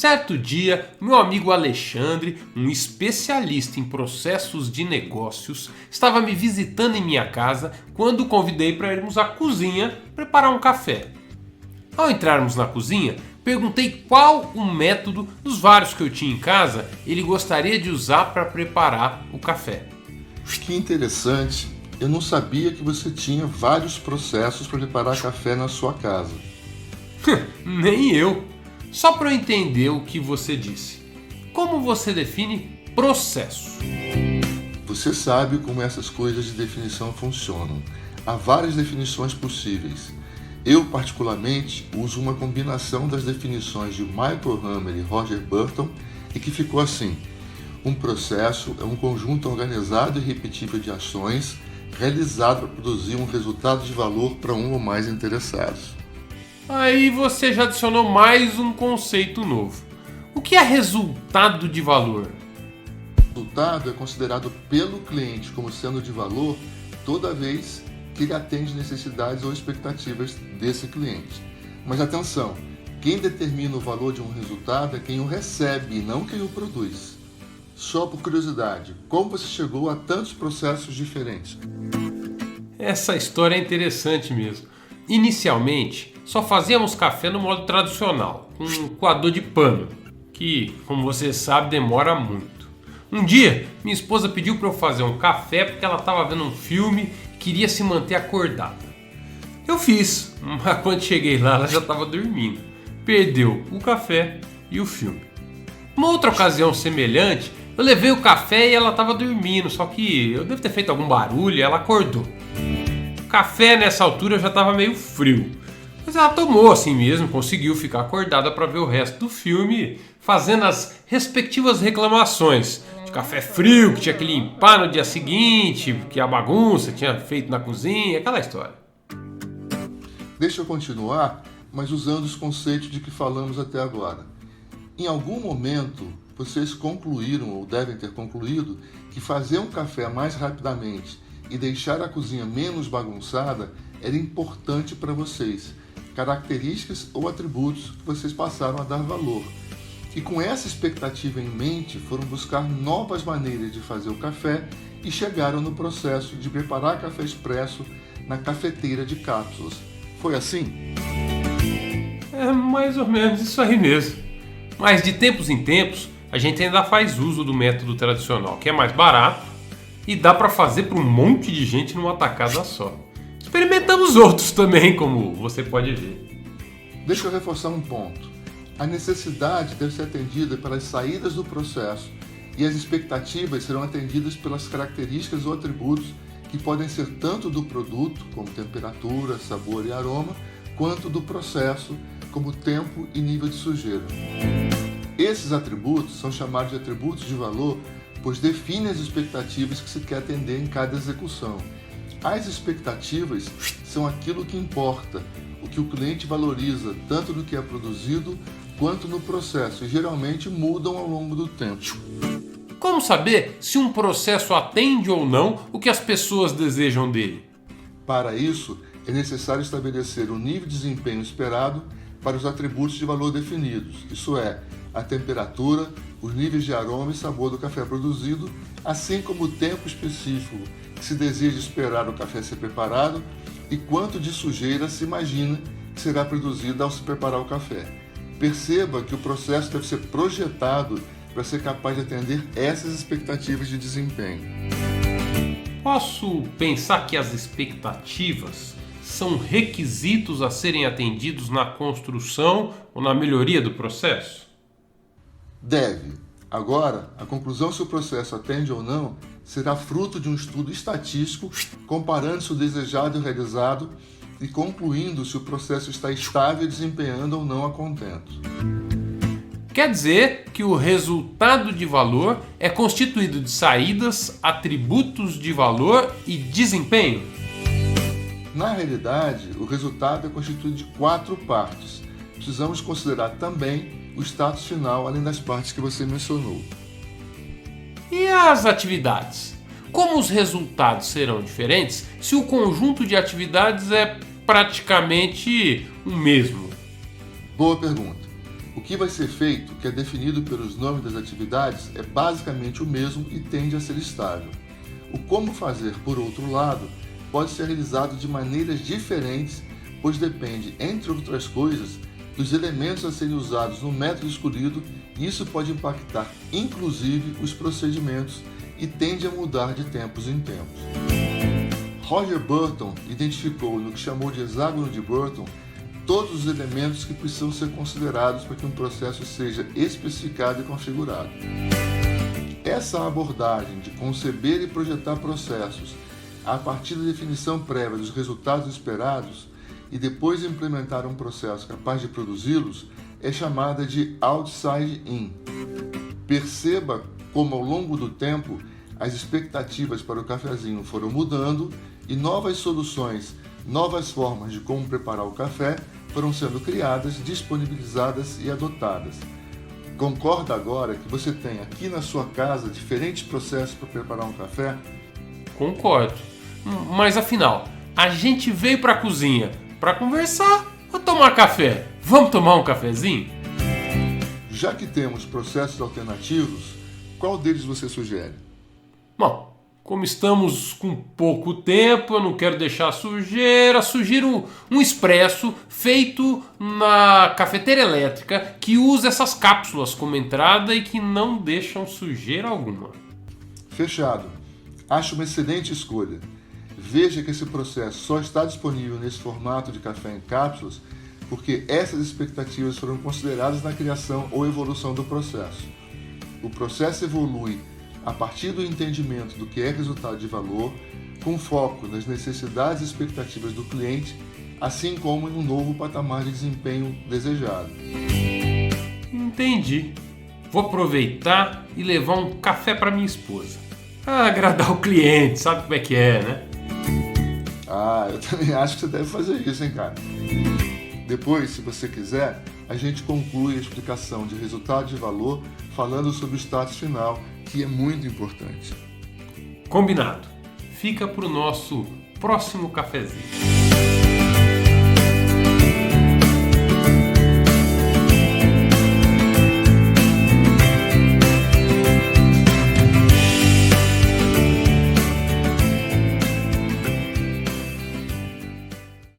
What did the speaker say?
Certo dia, meu amigo Alexandre, um especialista em processos de negócios, estava me visitando em minha casa quando o convidei para irmos à cozinha preparar um café. Ao entrarmos na cozinha, perguntei qual o método dos vários que eu tinha em casa ele gostaria de usar para preparar o café. Que interessante, eu não sabia que você tinha vários processos para preparar café na sua casa. Nem eu. Só para eu entender o que você disse. Como você define processo? Você sabe como essas coisas de definição funcionam. Há várias definições possíveis. Eu, particularmente, uso uma combinação das definições de Michael Hammer e Roger Burton e que ficou assim. Um processo é um conjunto organizado e repetível de ações realizado para produzir um resultado de valor para um ou mais interessados. Aí você já adicionou mais um conceito novo. O que é resultado de valor? O resultado é considerado pelo cliente como sendo de valor toda vez que ele atende necessidades ou expectativas desse cliente. Mas atenção, quem determina o valor de um resultado é quem o recebe e não quem o produz. Só por curiosidade, como você chegou a tantos processos diferentes? Essa história é interessante mesmo. Inicialmente, só fazíamos café no modo tradicional, com um coador de pano, que, como você sabe, demora muito. Um dia, minha esposa pediu para eu fazer um café porque ela estava vendo um filme e queria se manter acordada. Eu fiz, mas quando cheguei lá ela já estava dormindo. Perdeu o café e o filme. Uma outra ocasião semelhante, eu levei o café e ela estava dormindo, só que eu devo ter feito algum barulho e ela acordou. O café nessa altura já estava meio frio, mas ela tomou assim mesmo, conseguiu ficar acordada para ver o resto do filme, fazendo as respectivas reclamações de café frio, que tinha que limpar no dia seguinte, que a bagunça tinha feito na cozinha, aquela história. Deixa eu continuar, mas usando os conceitos de que falamos até agora. Em algum momento, vocês concluíram ou devem ter concluído que fazer um café mais rapidamente e deixar a cozinha menos bagunçada era importante para vocês, características ou atributos que vocês passaram a dar valor. E com essa expectativa em mente, foram buscar novas maneiras de fazer o café e chegaram no processo de preparar café expresso na cafeteira de cápsulas. Foi assim? É mais ou menos isso aí mesmo. Mas de tempos em tempos, a gente ainda faz uso do método tradicional, que é mais barato e dá para fazer para um monte de gente numa tacada só. Experimentamos outros também, como você pode ver. Deixa eu reforçar um ponto. A necessidade deve ser atendida pelas saídas do processo e as expectativas serão atendidas pelas características ou atributos que podem ser tanto do produto, como temperatura, sabor e aroma, quanto do processo, como tempo e nível de sujeira. Esses atributos são chamados de atributos de valor, pois definem as expectativas que se quer atender em cada execução. As expectativas são aquilo que importa, o que o cliente valoriza tanto no que é produzido quanto no processo e geralmente mudam ao longo do tempo. Como saber se um processo atende ou não o que as pessoas desejam dele? Para isso, é necessário estabelecer o nível de desempenho esperado para os atributos de valor definidos, isso é, a temperatura, os níveis de aroma e sabor do café produzido, assim como o tempo específico que se deseja esperar o café ser preparado e quanto de sujeira se imagina que será produzida ao se preparar o café. Perceba que o processo deve ser projetado para ser capaz de atender essas expectativas de desempenho. Posso pensar que as expectativas são requisitos a serem atendidos na construção ou na melhoria do processo? Deve. Agora, a conclusão se o processo atende ou não será fruto de um estudo estatístico comparando se o desejado e o realizado e concluindo se o processo está estável e desempenhando ou não a contento. Quer dizer que o resultado de valor é constituído de saídas, atributos de valor e desempenho? Na realidade, o resultado é constituído de 4 partes. Precisamos considerar também o status final, além das partes que você mencionou. E as atividades? Como os resultados serão diferentes se o conjunto de atividades é praticamente o mesmo? Boa pergunta. O que vai ser feito, que é definido pelos nomes das atividades, é basicamente o mesmo e tende a ser estável. O como fazer, por outro lado, pode ser realizado de maneiras diferentes, pois depende, entre outras coisas, dos elementos a serem usados no método escolhido, e isso pode impactar, inclusive, os procedimentos e tende a mudar de tempos em tempos. Roger Burton identificou no que chamou de hexágono de Burton todos os elementos que precisam ser considerados para que um processo seja especificado e configurado. Essa abordagem de conceber e projetar processos a partir da definição prévia dos resultados esperados e depois implementar um processo capaz de produzi-los é chamada de outside-in. Perceba como ao longo do tempo as expectativas para o cafezinho foram mudando e novas soluções, novas formas de como preparar o café foram sendo criadas, disponibilizadas e adotadas. Concorda agora que você tem aqui na sua casa diferentes processos para preparar um café? Concordo. Mas afinal, a gente veio para a cozinha para conversar ou tomar café? Vamos tomar um cafezinho? Já que temos processos alternativos, qual deles você sugere? Bom, como estamos com pouco tempo, eu não quero deixar sujeira, sugiro um expresso feito na cafeteira elétrica que usa essas cápsulas como entrada e que não deixam sujeira alguma. Fechado. Acho uma excelente escolha. Veja que esse processo só está disponível nesse formato de café em cápsulas porque essas expectativas foram consideradas na criação ou evolução do processo. O processo evolui a partir do entendimento do que é resultado de valor, com foco nas necessidades e expectativas do cliente, assim como em um novo patamar de desempenho desejado. Entendi. Vou aproveitar e levar um café para minha esposa. Agradar o cliente, sabe como é que é, né? Eu também acho que você deve fazer isso, hein, cara? Depois, se você quiser, a gente conclui a explicação de resultado de valor falando sobre o status final, que é muito importante. Combinado. Fica para o nosso próximo cafezinho.